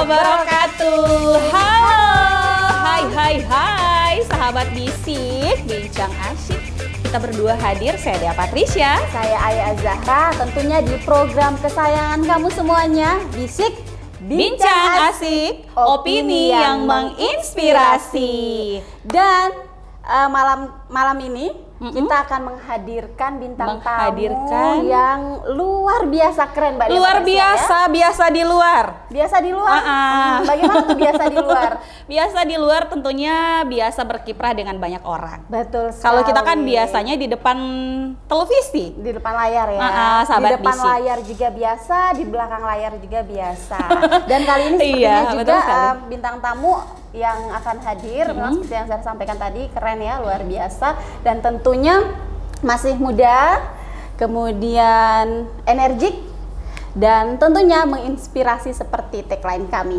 wabarakatuh. Halo, hai sahabat Bisik, bincang asyik. Kita berdua hadir, saya Dea Patricia, saya Aya Zahra, tentunya di program kesayangan kamu semuanya, Bisik Bincang Asik, opini yang menginspirasi. Dan malam ini kita akan menghadirkan bintang tamu yang luar biasa keren, Mbak. Luar biasa, ya? Biasa di luar. Biasa di luar? Bagaimana tuh biasa di luar? Biasa di luar tentunya biasa berkiprah dengan banyak orang. Betul sekali. Kalau kita kan biasanya di depan televisi. Di depan layar ya. Sahabat di depan Bisik. layar juga biasa, di belakang layar juga biasa. Dan kali ini sepertinya juga bintang tamu yang akan hadir, memang seperti yang saya sampaikan tadi, keren ya, luar biasa, dan tentunya masih muda, kemudian energik, dan tentunya menginspirasi seperti tagline kami,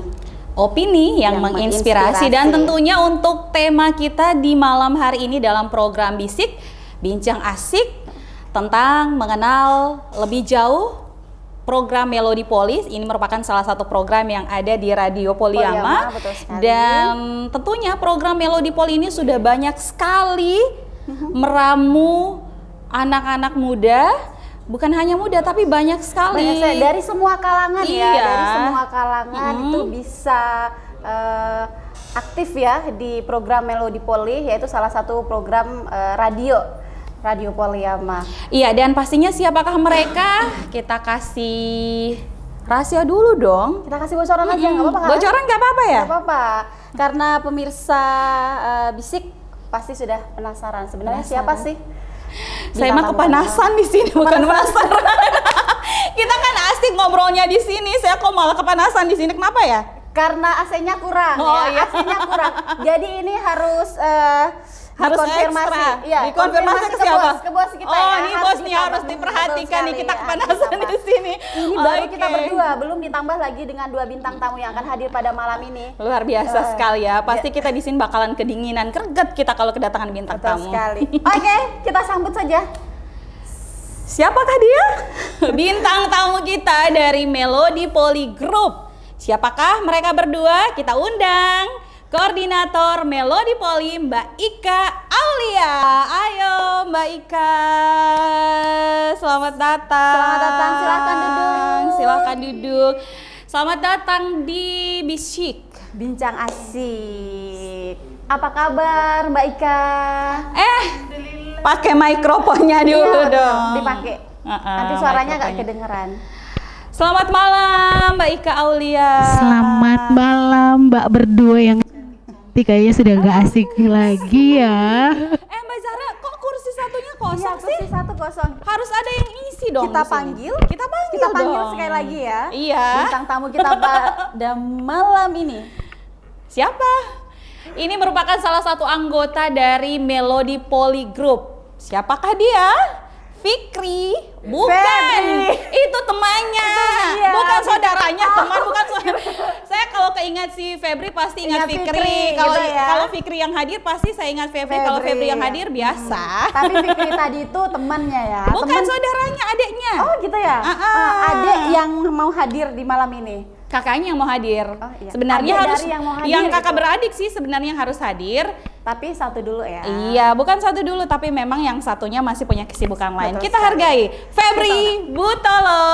opini yang menginspirasi. Dan tentunya untuk tema kita di malam hari ini dalam program Bisik Bincang Asik tentang mengenal lebih jauh program Melodi Poli. Ini merupakan salah satu program yang ada di Radio Poliama. Dan tentunya program Melodi Poli ini sudah banyak sekali meramu anak-anak muda, bukan hanya muda tapi banyak sekali. Dari semua kalangan ya, dari semua kalangan itu bisa aktif ya di program Melodi Poli, yaitu salah satu program Radio Poliama. Iya, dan pastinya siapakah mereka? Kita kasih rahasia dulu dong. Kita kasih bocoran aja, nggak apa-apa kan? Bocoran nggak apa-apa ya? Nggak apa-apa, karena pemirsa Bisik pasti sudah penasaran. Sebenarnya siapa sih? Saya mah kepanasan di sini, bukan penasaran. Kita kan asik ngobrolnya di sini, saya kok malah kepanasan di sini. Kenapa ya? Karena AC-nya kurang. Iya. AC-nya kurang. Jadi ini harus konfirmasi. Ya, dikonfirmasi ke siapa? Ke bos kita. Ini bos nih harus diperhatikan nih, kita kepanasan di sini. Ini baru kita berdua, belum ditambah lagi dengan 2 bintang tamu yang akan hadir pada malam ini. Luar biasa sekali ya. Pasti kita di sini bakalan kedinginan, greget kita kalau kedatangan bintang tamu. Sekali. Oke, kita sambut saja. Siapakah dia? Bintang tamu kita dari Melodi Poli Group. Siapakah mereka berdua? Kita undang Koordinator Melodi Poli, Mbak Ika Aulia. Ayo Mbak Ika, selamat datang. Selamat datang, silakan duduk. Silakan duduk. Selamat datang di Bisik Bincang Asik. Apa kabar Mbak Ika? Pakai mikrofonnya dulu dong. Dipakai. Nanti suaranya nggak kedengeran. Selamat malam Mbak Ika Aulia. Selamat malam Mbak berdua yang kayaknya sudah nggak asik lagi ya. Mbak Zahra, kok kursi satunya kosong sih? Kursi satu kosong. Harus ada yang isi dong. Kita panggil dong. Sekali lagi ya. Iya. Bintang tamu kita pada malam ini. Siapa? Ini merupakan salah satu anggota dari Melodi Poli Group. Siapakah dia? Fikri. Bukan. Febri. Itu temannya. Bukan saudaranya, teman bukan saudara. Saya kalau keingat si Febri pasti ingat Fikri. Kalau Fikri yang hadir pasti saya ingat Febri. Kalau Febri yang hadir biasa. Tapi Fikri tadi itu temannya ya. Bukan saudaranya, adiknya. Oh gitu ya. Adik yang mau hadir di malam ini. Kakaknya yang mau hadir. Iya. Sebenarnya harus yang kakak gitu. beradik sih sebenarnya yang harus hadir. Tapi satu dulu ya. Iya, bukan satu dulu, tapi memang yang satunya masih punya kesibukan lain. Kita hargai Febri Butolo.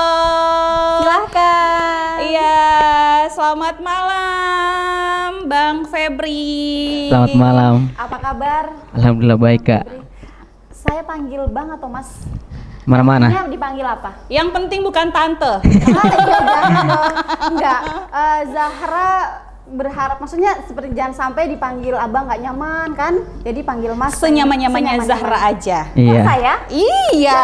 Silahkan. Iya, selamat malam Bang Febri. Selamat malam. Apa kabar? Alhamdulillah baik Kak. Saya panggil Bang atau Mas? Mana-mana? Ini dipanggil apa? Yang penting bukan tante. Jangan dong. Enggak. Zahra berharap, maksudnya seperti jangan sampai dipanggil abang nggak nyaman kan, jadi panggil Mas. Senyaman-nyamannya Zahra aja. Iya. Saya? Iya.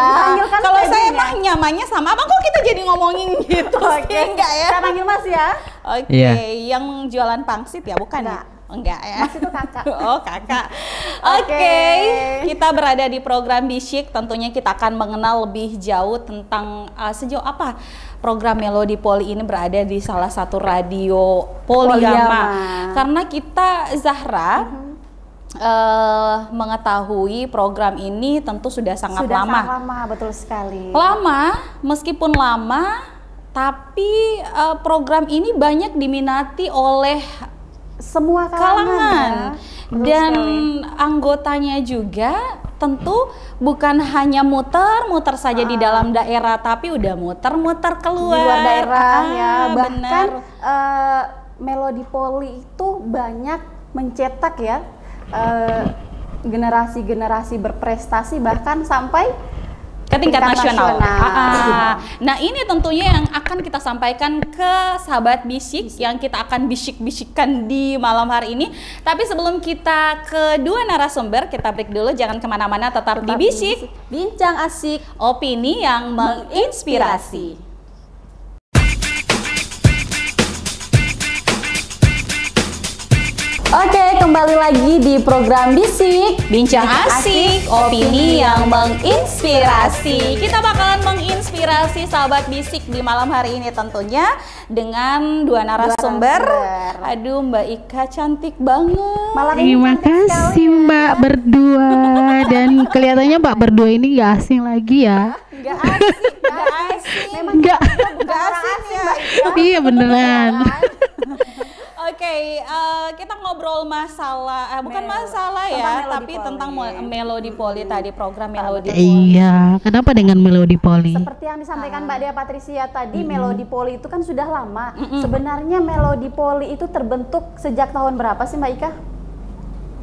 Kan kalau saya mah nyamannya sama abang, kok kita jadi ngomongin gitu sih? Enggak ya? Saya panggil Mas ya. Oke. Yang jualan pangsit ya, bukan ya? Enggak ya. Mas itu kakak. Oh, kakak. Oke. Kita berada di program Bisik, tentunya kita akan mengenal lebih jauh tentang sejauh apa program Melodi Poli ini berada di salah satu radio Poliama. Karena kita Zahra mengetahui program ini tentu sudah sangat lama. Sangat lama, betul sekali. Lama, meskipun lama Tapi program ini banyak diminati oleh semua kalangan. Ya. Dan anggotanya juga tentu bukan hanya muter-muter saja di dalam daerah, tapi udah muter-muter keluar. Di luar daerah ya. Bahkan Melodi Poli itu banyak mencetak ya generasi-generasi berprestasi bahkan sampai ke tingkat nasional. Nah ini tentunya yang akan kita sampaikan ke sahabat bisik yang kita akan bisik-bisikkan di malam hari ini. Tapi sebelum kita ke dua narasumber, kita break dulu, jangan kemana-mana, tetap di Bisik, bincang asik, opini yang menginspirasi. Oke, kembali lagi di program Bisik, bincang asik, opini yang menginspirasi. Kita bakalan menginspirasi sahabat bisik di malam hari ini tentunya dengan dua narasumber. Aduh, Mbak Ika cantik banget. Terima kasih Mbak berdua, dan kelihatannya Mbak berdua ini gak asing lagi ya. Gak asik, gak asik. Memang gak asing ya. Iya beneran. Oke, kita ngobrol masalah, bukan masalah ya, tapi tentang Melodi Poli tadi, program Melodi Poli. Iya, kenapa dengan Melodi Poli? Seperti yang disampaikan Mbak Dea Patricia tadi, Melodi Poli itu kan sudah lama. Sebenarnya Melodi Poli itu terbentuk sejak tahun berapa sih Mbak Ika?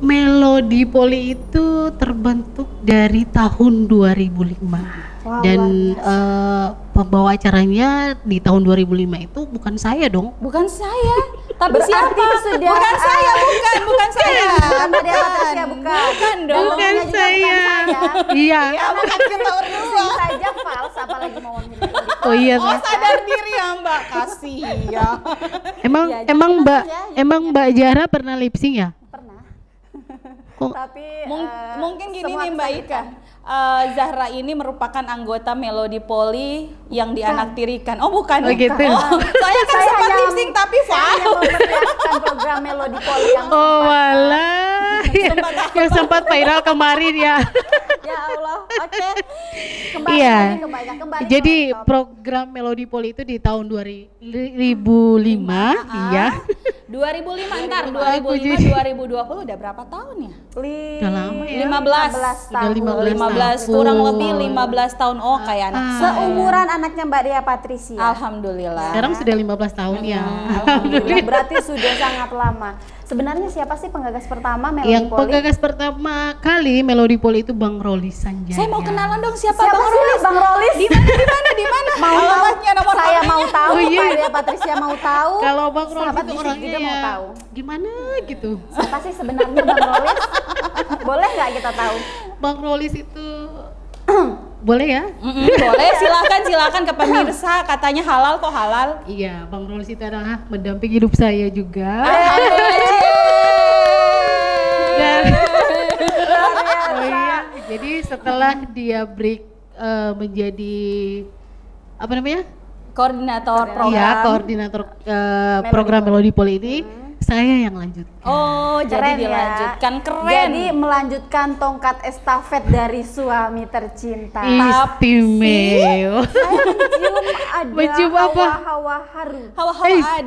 Melodi Poli itu terbentuk dari tahun 2005. Wow, dan pembawa acaranya di tahun 2005 itu bukan saya dong. Bukan saya, tapi Berarti siapa? sudah Bukan saya, bukan saya. Mbak Dea Patricia bukan dong. Bukan juga saya. bukan saya. Iya. Ya, bukan kita berdua. saja fals, apalagi mau memilih. Oh iya. Oh, sadar diri ya Mbak, kasih ya. Emang Mbak Zahra pernah lip sync ya? Pernah. Kok Tapi Mungkin gini semua nih Mbak Ika, Zahra ini merupakan anggota Melodi Poli yang dianaktirikan. Oh bukan, Oh, gitu. Saya kan sempat lip sync tapi saya memperlihatkan program Melodi Poli yang oh walah. Yang sempat viral kemarin ya. ya Allah. Oke. Kembali Iya. kembali. Jadi ke topik. program Melodi Poli itu di tahun 2005 iya. 2005 ntar, Aku 2005, 2020 udah berapa tahun ya? Udah lama ya. 15 Sudah 15 15 kurang lebih 15 tahun. Oh kayak anak saya. Seumuran anaknya Mbak Dea Patricia. Alhamdulillah. Sekarang sudah 15 tahun ya. Alhamdulillah. Berarti sudah sangat lama. Sebenarnya siapa sih penggagas pertama Melodi Yang Poli? penggagas pertama kali Melodi Poli itu Bang Rolis Sanjaya. Saya mau kenalan dong, siapa Siapa Bang sih Rolis? Bang Rolis? Di mana? Mau tahu? Alamatnya, nomor Saya HP-nya. mau tahu. Oh, iya. Mbak Dea Patricia mau tahu. Kalau Bang Rolis Sahabat itu bisik orangnya juga mau ya tahu. gimana gitu. Siapa sih sebenarnya Bang Rolis? Boleh nggak kita tahu? Bang Rolis itu boleh ya? Boleh, silakan ke pemirsa, katanya halal kok halal. Iya, Bang Rolis itu adalah mendampingi hidup saya juga. Dan oh iya, jadi setelah dia break menjadi apa namanya? Koordinator program. Iya, koordinator program Melodi Poli ini, saya yang lanjut. Oh, jadi Keren ya. dilanjutkan, keren. Jadi melanjutkan tongkat estafet dari suami tercinta. Istimewa. Saya Mencium mencium ada apa? hawa-hawa haru. Hawa-hawa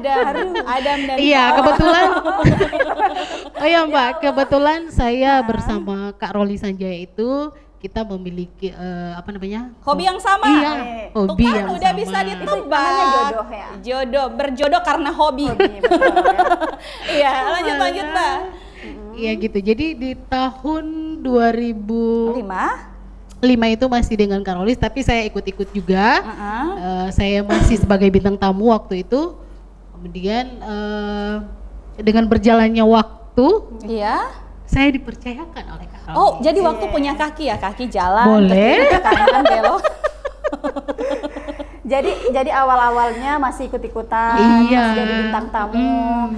Adam dan Iya, Hawa. kebetulan. Oh ya Mbak, kebetulan saya bersama Kak Roli Sanjaya itu kita memiliki apa namanya? Hobi yang sama. Iya, Tuh hobi kan yang udah sama. bisa ditebak. namanya jodoh ya? Jodoh, berjodoh karena hobi. Betul, ya. Iya, lanjut Mbak. Iya gitu. Jadi di tahun 2005 5. itu masih dengan Kak Rolis, tapi saya ikut-ikut juga. Heeh. Saya masih sebagai bintang tamu waktu itu. Kemudian dengan berjalannya waktu, Iya. saya dipercayakan oleh Kak Rolis. Oh, jadi waktu punya kaki ya, kaki jalan. Boleh. ke kiri, ke kanan, belok. Jadi awal-awalnya masih ikut-ikutan, Iya. masih jadi bintang tamu.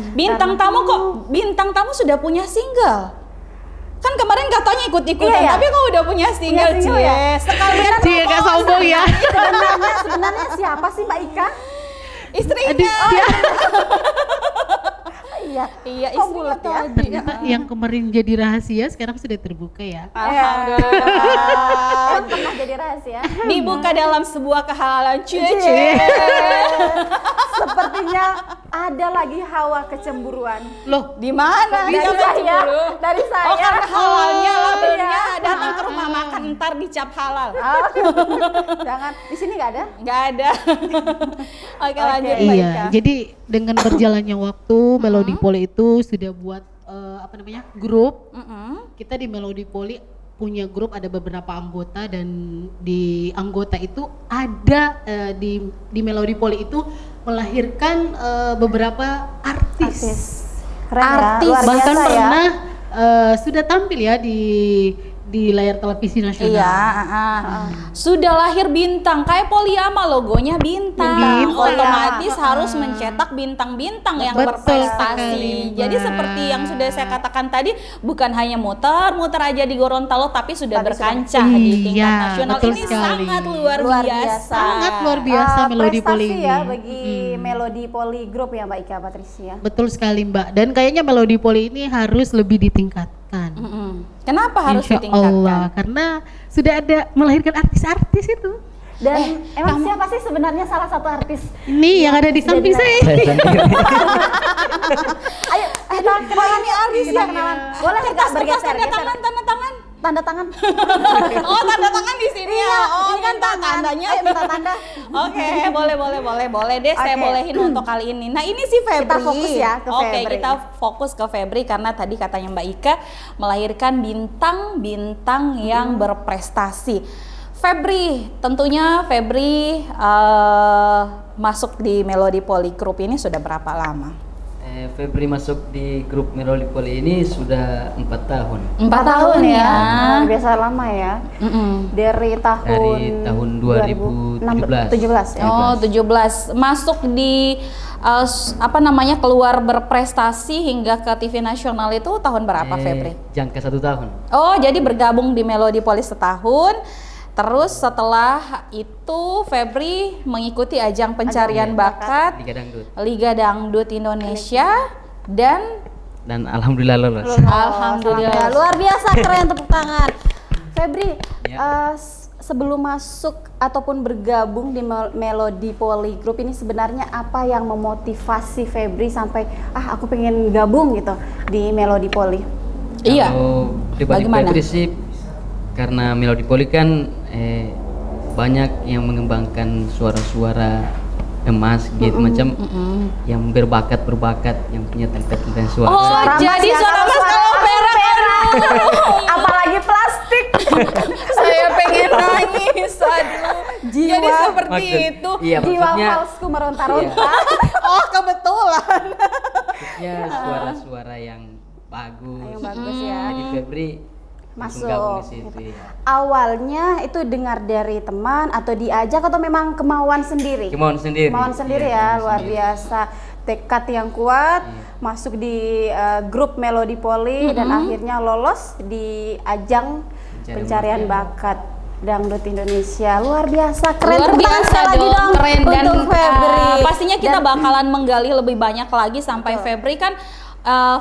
Bintang tamu sudah punya single. Kan kemarin katanya ikut-ikutan, Iya, ya? tapi kok udah punya single, Punya single ya? Sekalian Cie, Kak sombong ya. Sebenarnya siapa sih Mbak Ika? istrinya. Iya. Iya, Kok istrinya bulet ya? tadi. Ternyata yang kemarin jadi rahasia sekarang sudah terbuka ya. Alhamdulillah. Pernah jadi rahasia. Dibuka dalam sebuah kehalalan. Sepertinya ada lagi hawa kecemburuan. Loh, di mana? Dari saya. Dari saya. Oh, karena halalnya lah benernya. Datang ke rumah makan ntar dicap halal. Jangan, di sini nggak ada? Nggak ada. Oke, lanjut. Iya, jadi dengan berjalannya waktu Melody Poli itu sudah buat grup. Kita di Melody Poli punya grup, ada beberapa anggota, dan di anggota itu ada di Melody Poli itu melahirkan beberapa artis. Keren artis. Ya, bahkan pernah sudah tampil ya di layar televisi nasional. Iya, sudah lahir bintang, kayak Poliama logonya bintang. Otomatis harus mencetak bintang-bintang yang berprestasi. Jadi seperti yang sudah saya katakan tadi, bukan hanya muter-muter aja di Gorontalo, tapi sudah berkancah di tingkat nasional. Ini sangat luar biasa. Sangat luar biasa Melody Poli ini. Ya bagi Melody Poli Group ya Mbak Ika Patricia. Betul sekali Mbak. Dan kayaknya Melody Poli ini harus lebih ditingkatkan. Kenapa harus Insya ditingkatkan? Allah, karena sudah ada melahirkan artis-artis itu. Dan emang siapa sih sebenarnya salah satu artis? Ini yang ada di samping saya. Ayo kita kenalan nih artis ya. Boleh nggak bergeser? Tanda tangan, tanda tangan. Tanda tangan. Oh, tanda tangan di sini ya. Oh, ini kan tandanya. Ayo minta tanda. Oke, boleh deh. Saya bolehin untuk kali ini. Nah, ini si Febri. Kita fokus ya ke Febri. Oke, kita fokus ke Febri karena tadi katanya Mbak Ika melahirkan bintang-bintang yang berprestasi. Febri, tentunya Febri masuk di Melody Poli Group ini sudah berapa lama? Febri masuk di grup Melody Poli ini sudah 4 tahun. 4 tahun ya. Biasa lama ya. Dari tahun 2017 ya. Oh, 17. Masuk di keluar berprestasi hingga ke TV nasional itu tahun berapa Febri? Jangka 1 tahun. Oh, jadi bergabung di Melody Poli setahun. Terus setelah itu Febri mengikuti ajang pencarian bakat Liga Dangdut Indonesia dan alhamdulillah lolos. Alhamdulillah. Luar biasa, keren, tepuk tangan. Febri, sebelum masuk ataupun bergabung di Melody Poli Group ini sebenarnya apa yang memotivasi Febri sampai aku pengen gabung gitu di Melody Poli? Iya. Pribadi Febri sih, karena Melody Poli kan banyak yang mengembangkan suara-suara emas gitu macam yang berbakat yang punya talent suara. Oh, jadi suara emas kalau perak. Apalagi plastik. Saya pengen nangis, aduh. Jadi seperti itu. Iya, jiwa falsku meronta-ronta. Oh, kebetulan. Ya, suara-suara yang bagus. Yang bagus ya. Jadi Febri masuk. Situ, ya. Awalnya itu dengar dari teman atau diajak atau memang kemauan sendiri? Kemauan sendiri ya, luar biasa. Tekad yang kuat, masuk di grup Melody Poli dan akhirnya lolos di ajang pencarian bakat Dangdut Indonesia. Luar biasa, keren. Luar biasa dong, keren. Dan Febri. Pastinya kita bakalan menggali lebih banyak lagi sampai Febri kan.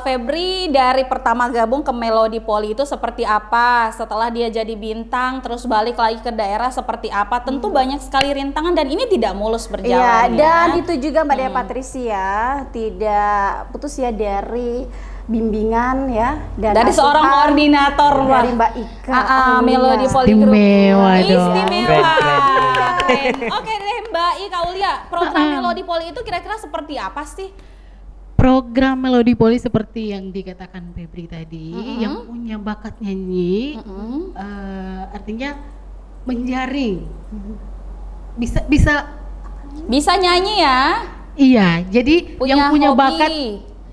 Febri dari pertama gabung ke Melody Poli itu seperti apa, setelah dia jadi bintang terus balik lagi ke daerah seperti apa, tentu banyak sekali rintangan dan ini tidak mulus berjalan. Iya, dan itu juga Mbak Dea Patricia tidak putus ya dari bimbingan ya dan dari seorang koordinator dari Mbak Ika. Melody Poli Group. Istimewa. Oke deh Mbak Ika Aulia, program Melody Poli itu kira-kira seperti apa sih? Program Melody Poli seperti yang dikatakan Febri tadi, yang punya bakat nyanyi, artinya menjaring, bisa nyanyi ya. Iya, jadi yang punya hobi. bakat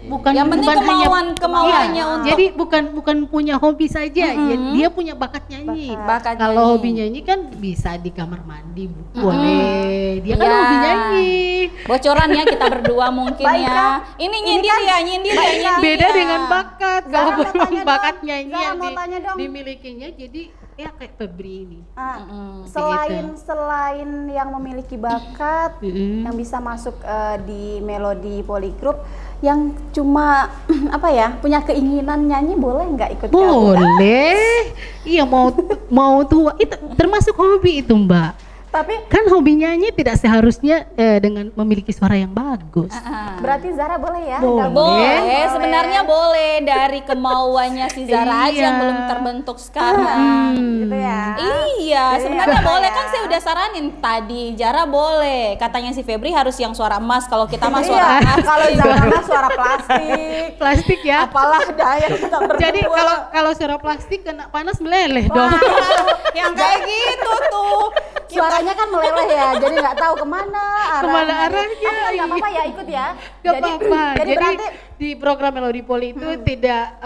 bukan yang penting kemauannya untuk jadi bukan punya hobi saja, dia punya bakat nyanyi. Kalau hobi nyanyi kan bisa di kamar mandi boleh, dia kan hobi nyanyi. Bocoran ya kita berdua mungkin ya. Ini nyindir beda dengan bakat. Kalau belum bakat nyanyi yang dimilikinya, jadi ya kayak Febri ini. Selain yang memiliki bakat, yang bisa masuk di Melodi Poli Group, yang cuma punya keinginan nyanyi, boleh nggak ikut? Boleh. Iya, mau tua itu termasuk hobi itu, Mbak. Tapi kan hobi nyanyi tidak seharusnya dengan memiliki suara yang bagus. Berarti Zara boleh ya? Boleh, sebenarnya boleh, dari kemauannya si Zara aja yang belum terbentuk sekarang. Gitu ya? Iya, sebenarnya boleh kan, saya udah saranin tadi. Zara boleh, katanya si Febri harus yang suara emas, kalau kita mah suara emas. Kalau Zara mah suara plastik. Plastik ya? Apalah daya kita berdua. Jadi kalau suara plastik kena panas meleleh dong. Yang kayak gitu tuh. Suaranya kan meleleh ya, jadi nggak tahu kemana arahnya. Nggak apa-apa ya, ikut ya. Nggak apa-apa. Jadi berarti di program Melodi Poli itu tidak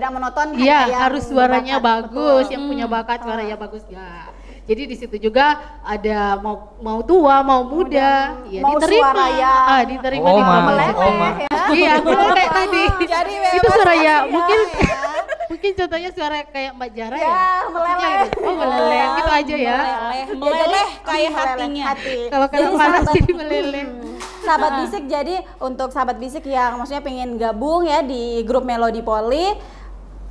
monoton. Iya, harus suaranya bagus, yang punya bakat suaranya bagus ya. Jadi di situ juga ada mau tua mau muda, ya mau diterima. Suara yang diterima di meleleh ya. Iya, kayak tadi. Jadi itu suara ya, mungkin contohnya suara kayak Mbak Jara ya. Meleleh. Oh, meleleh. Gitu aja ya. Meleleh kayak hatinya. Kalau kena panas jadi meleleh. Sahabat Bisik, jadi untuk sahabat Bisik yang maksudnya pengen gabung ya di grup Melodi Poli,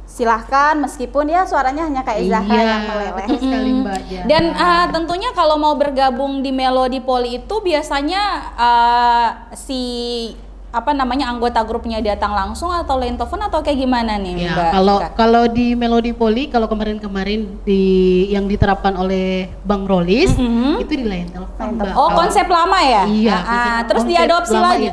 silahkan, meskipun ya suaranya hanya kayak Zahra yang meleleh. Betul sekali, Mbak. Dan tentunya kalau mau bergabung di Melodi Poli itu biasanya anggota grupnya datang langsung atau line telepon atau kayak gimana nih, ya, Mbak? Kalau di Melodi Poli, kalau kemarin yang diterapkan oleh Bang Rolis, itu di line telepon, Mbak. Oh, konsep lama ya? Iya. Terus diadopsi lagi? Ya.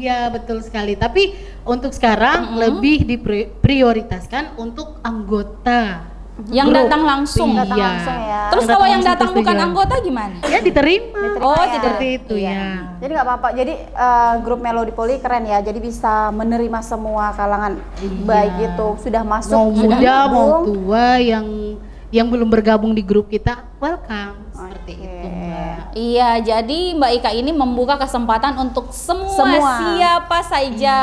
Iya, betul sekali. Tapi untuk sekarang lebih diprioritaskan untuk anggota yang grup. datang langsung. Datang langsung ya. Terus kalau yang datang bukan anggota gimana? Ya diterima. Oh, seperti itu ya. Jadi nggak apa-apa. Jadi grup Melodi Poli keren ya. Jadi bisa menerima semua kalangan, baik itu sudah masuk, mau sudah muda, gabung, mau tua, yang belum bergabung di grup kita, welcome. Seperti itu, Mbak. Iya, jadi Mbak Ika ini membuka kesempatan untuk semua. Siapa saja.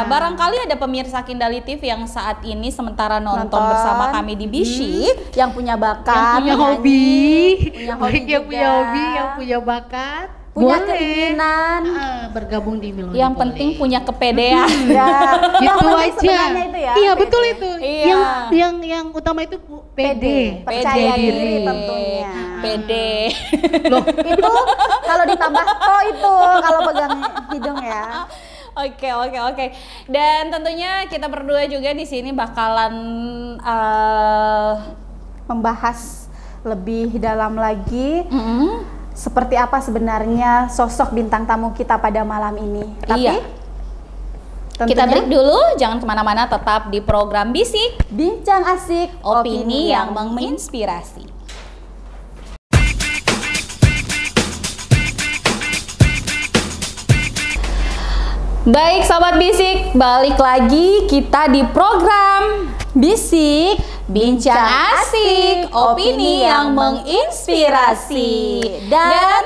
Barangkali ada pemirsa Kindali TV yang saat ini sementara nonton bersama kami di Bisik, yang punya bakat, yang punya hobi, yang punya bakat, punya boleh keinginan bergabung di Melodi yang Poli. penting punya kepedean. Yang Itu penting aja. sebenarnya itu ya. Iya, pede. betul itu. Iya. Yang utama itu pede. Percaya diri tentunya. Pede. Loh, Itu kalau ditambah itu kalau pegang hidung ya. Oke. Dan tentunya kita berdua juga di sini bakalan membahas lebih dalam lagi seperti apa sebenarnya sosok bintang tamu kita pada malam ini. Tapi kita break dulu, jangan kemana-mana, tetap di program Bisik, Bincang Asik, opini yang menginspirasi. Baik sahabat Bisik, balik lagi kita di program Bisik, Bincang Asik, opini yang menginspirasi. Dan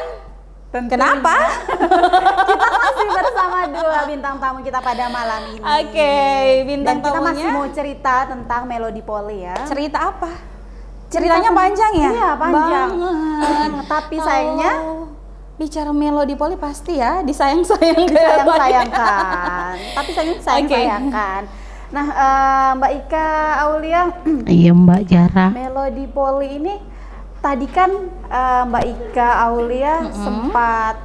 kenapa? Kita masih bersama dua bintang tamu kita pada malam ini. Oke, bintang Dan kita tamunya masih mau cerita tentang Melodi Poli ya. cerita apa? Ceritanya panjang ya? Iya, panjang. Banget. Tapi sayangnya bicara Melodi Poli pasti ya disayang-sayangkan. Disayang-sayangkan. Tapi sayang-sayangkan. Nah, Mbak Ika Aulia, iya Mbak Jara. Melodi Poli ini tadi kan Mbak Ika Aulia sempat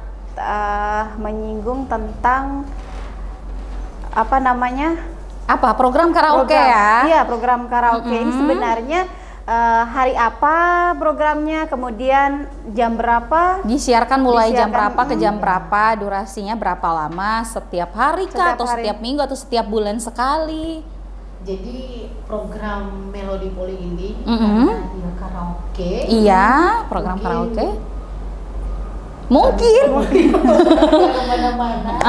menyinggung tentang apa program karaoke ya? Iya, program karaoke ini sebenarnya hari apa programnya, kemudian jam berapa? Disiarkan mulai jam berapa ke jam berapa, durasinya berapa lama, setiap hari kah, atau setiap minggu atau setiap bulan sekali? Jadi program Melodi Poli ini dia karaoke. Iya, program karaoke. Mungkin. Kemana-mana.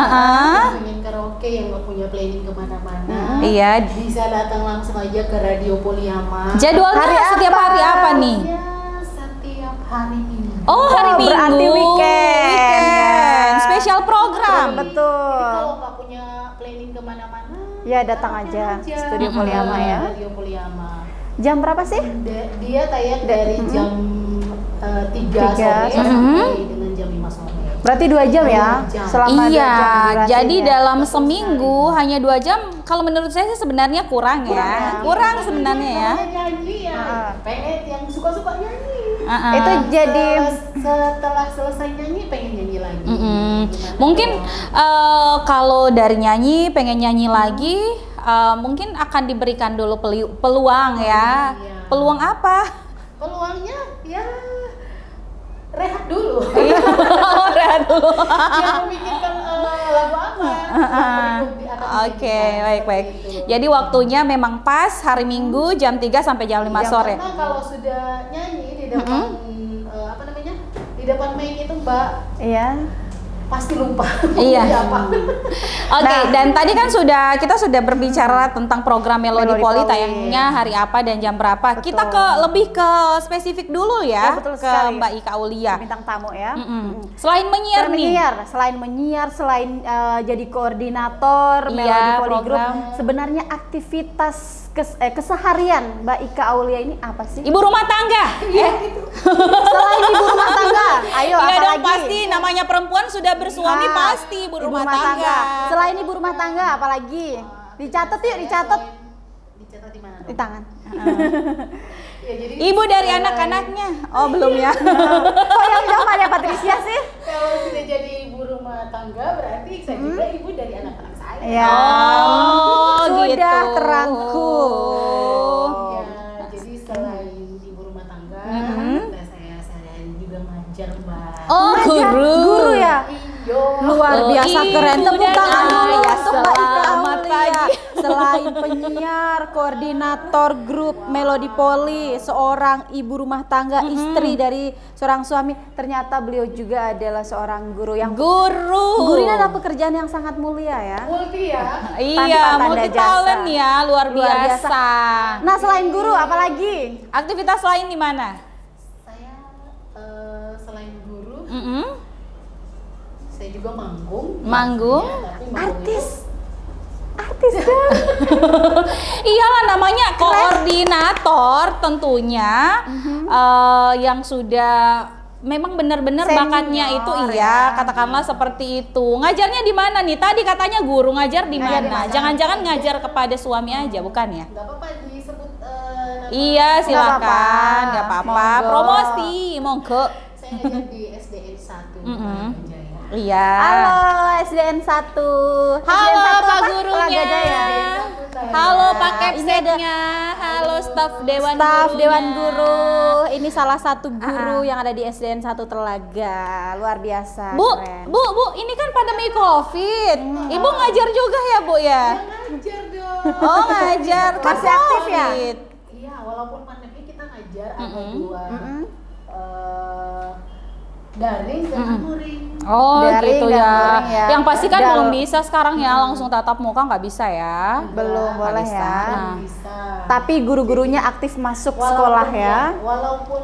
Pengen karaoke yang nggak punya planning kemana-mana. Iya. Bisa datang langsung aja ke Radio Poliama. Jadwalnya setiap hari apa nih? Ya, setiap hari Minggu. Oh, hari Minggu. Berarti weekend. Spesial program. Betul. Jadi kalau nggak punya planning kemana-mana, Ya datang aja Studio Poliama ya. Radio Poliama. Jam berapa sih? Dia tayang dari jam 3 sore sampai dengan jam 5 sore. Berarti 2 jam ya? Selama iya, 2 jam jadi ya? dalam seminggu hanya 2 jam. Kalau menurut saya sih sebenarnya kurang ya. Kurang sebenarnya ya. Nyanyi ya, pengen yang suka-suka nyanyi. Itu jadi setelah selesai nyanyi pengen nyanyi lagi. Mungkin kalau dari nyanyi pengen nyanyi lagi, mungkin akan diberikan dulu peluang ya. Peluang apa? Peluangnya ya rehat dulu. Rehat dulu. Jangan memikirkan lagu apa. Oke, baik. Jadi waktunya memang pas hari Minggu jam 3 sampai jam 5 sore. Karena kalau sudah nyanyi di depan di depan mic itu Mbak, iya. Pasti lupa. Iya. Oke, dan tadi kan kita sudah berbicara tentang program Melodi Poli tayangnya hari apa dan jam berapa. Betul. Kita lebih ke spesifik dulu ya, betul ke sekali. Mbak Ika Aulia. Bintang tamu ya. Selain menyiar nih. Selain jadi koordinator Melodi Poli Group, program. sebenarnya aktivitas keseharian Mbak Ika Aulia ini apa sih? Ibu rumah tangga. Selain ibu rumah tangga, ayo Iya apa dong, lagi? pasti namanya perempuan sudah bersuami pasti ibu rumah tangga. Selain ibu rumah tangga, apalagi? Dicatat yuk, dicatat. Dicatat di mana dong? Di tangan. Ya, jadi Ibu dari anak-anaknya. Oh, belum ya. Kok yang jawab Maria Patricia sih? kalau sudah jadi ibu rumah tangga berarti saya juga ibu dari anak-anak saya. Ya. Oh, sudah gitu. terangkum. Ya, jadi selain ibu rumah tangga, saya juga ngajar Mbak. Oh, guru ya? Luar biasa keren. Ibu Tepuk dan tangan dulu ayah, untuk Mbak Ika selamat Aulia. pagi. Selain penyiar, koordinator grup Melodi Poli, seorang ibu rumah tangga, istri dari seorang suami, ternyata beliau juga adalah seorang guru yang guru. Guru ini adalah pekerjaan yang sangat mulia ya. Multi ya. Iya, Tanpa tanda multi jasa. talent ya, luar biasa. Nah, selain guru apalagi? Aktivitas lain di mana? Saya selain guru, Mm-mm. saya juga manggung. Manggung? Ya, tapi manggungnya Artis kan? Iyalah, namanya koordinator tentunya yang sudah memang benar-benar Senior, bakatnya itu ya. katakanlah seperti itu. Ngajarnya di mana nih? Tadi katanya guru, ngajar di Ngajar di mana? mana? Jangan-jangan ngajar kepada suami aja, bukan ya? nggak apa-apa disebut Iya, silakan, nggak apa-apa. Monggo. Promosi, monggo. saya ngajar di SDN 1 Jaya. Iya. Halo SDN 1. Halo SDN 1 Pak apa? gurunya. Telaga Jaya. Halo Pak Ini Kepsetnya. Halo staf Dewan Staf gurunya. Dewan Guru. Ini salah satu guru yang ada di SDN 1 Telaga. Luar biasa. Bu, keren. bu, ini kan pandemi Covid. Ibu ngajar juga ya, Bu ya? Ngajar dong. Oh, ngajar. Kan Masih aktif ya? Covid. Iya, walaupun pandemi kita ngajar ada dua daring dan luring. Oh, Daring gitu dan ya. luring ya. Yang pasti kan Dal- belum bisa sekarang ya, langsung tatap muka nggak bisa ya. Belum boleh bisa. ya. Nah. Bisa. Tapi guru-gurunya aktif masuk sekolah ya. Walaupun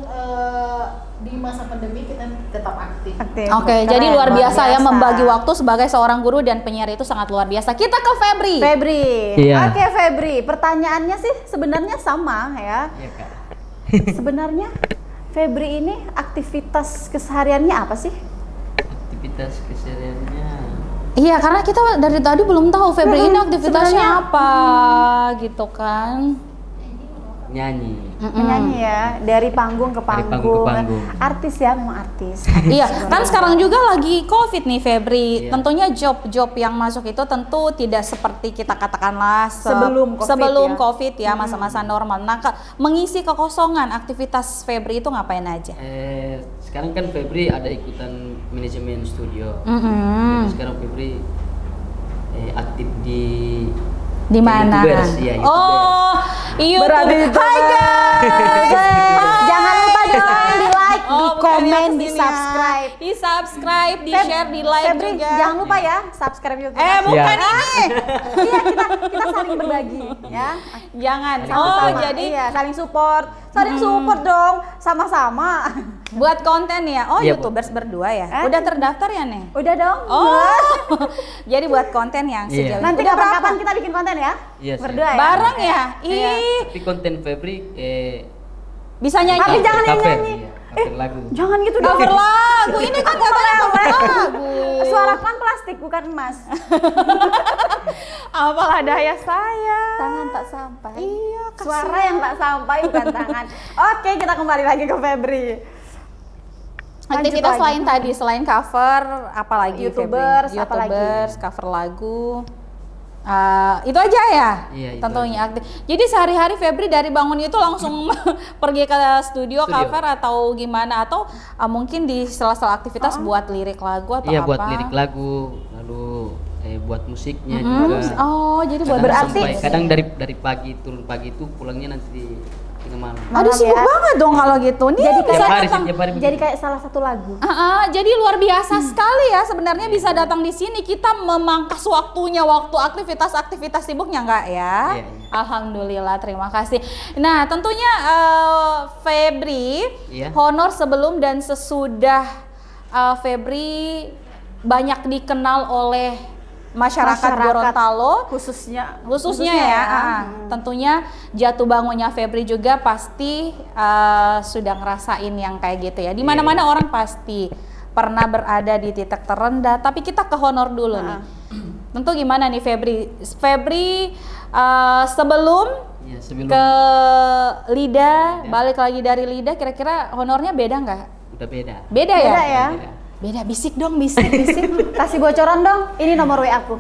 di masa pandemi kita tetap aktif. Aktif. Oke, Keren, jadi luar biasa ya biasa. membagi waktu sebagai seorang guru dan penyiar itu sangat luar biasa. Kita ke Febri. Febri. Iya. Oke Febri, pertanyaannya sih sebenarnya sama ya. Iya, Kak. Sebenarnya Febri ini aktivitas kesehariannya apa sih? Aktivitas kesehariannya Iya, karena kita dari tadi belum tahu Febri ini aktivitasnya sebenarnya- apa gitu kan. nyanyi. Menyanyi ya, dari panggung ke Dari panggung. panggung ke panggung. Artis ya, memang artis. Iya, kan sekarang juga lagi Covid nih Febri. Iya. Tentunya job-job yang masuk itu tentu tidak seperti kita katakanlah Sebelum Covid sebelum ya. Covid ya, masa-masa normal. Nah, mengisi kekosongan aktivitas Febri itu ngapain aja? Sekarang kan Febri ada ikutan manajemen studio. Mm-mm. Jadi sekarang Febri aktif Di mana? YouTubers, ya, YouTubers. Oh, YouTube. Berarti itu. Hai guys. Jangan lupa dong di like, di Oh, bukan komen, lihat di kesini ya. subscribe. Di subscribe, di share, di like Febri, juga. jangan lupa ya subscribe juga. Bukan Ya. ini. Iya, kita saling berbagi. ya. Jangan. Sama-sama. Jadi saling support. Saling support dong, sama-sama. Buat konten ya. Oh, Iya, YouTubers berdua ya. Udah terdaftar ya, Nih? Udah dong. Oh. Jadi buat konten yang sejauh Nanti udah kapan-kapan kita bikin konten ya? Iya, Berdua ya. bareng ya. Iya. Ih, Tapi konten Febri bisa nyanyi. Tapi jangan cover, nyanyi. iya, cover lagu. Jangan gitu dong. Cover lagu. Ini kan katanya cover lagu. Suara kan plastik bukan emas. Apalah daya saya. Tangan tak sampai. Iya, kasihan. Suara yang tak sampai bukan tangan. Oke, kita kembali lagi ke Febri. Aktivitas lain tadi selain cover, apalagi YouTubers, Febri? apalagi? YouTubers, cover lagu. Itu aja ya, Iya, itu tentunya aktif. Jadi sehari-hari Febri dari bangun itu langsung pergi ke studio cover atau gimana, atau mungkin di sela-sela aktivitas buat lirik lagu atau Iya, apa? buat lirik lagu, lalu buat musiknya Mm-hmm. juga. Oh, jadi buat Kadang berarti sampai- kadang dari pagi turun pagi itu pulangnya nanti tengah malam. aduh sibuk ya. banget dong kalau gitu. Nih Jadi bisa Tiap hari datang. sih, tiap hari Jadi begitu. kayak salah satu lagu. Jadi luar biasa sekali ya sebenarnya bisa datang di sini, kita memangkas waktunya, waktu aktivitas sibuknya enggak ya? Iya. Alhamdulillah, terima kasih. Nah tentunya Febri, Iya. honor sebelum dan sesudah Febri banyak dikenal oleh masyarakat Gorontalo. khususnya Khususnya tentunya jatuh bangunnya Febri juga pasti sudah ngerasain yang kayak gitu ya. Di mana-mana orang pasti pernah berada di titik terendah, tapi kita ke honor dulu nih. Tentu gimana nih Febri? Febri sebelum Iya, sebelum ke Lida, balik lagi dari Lida, kira-kira honornya beda nggak? udah beda. Beda ya? Beda ya. Beda. Beda, bisik dong, bisik. Kasih bocoran dong. Ini nomor WA aku.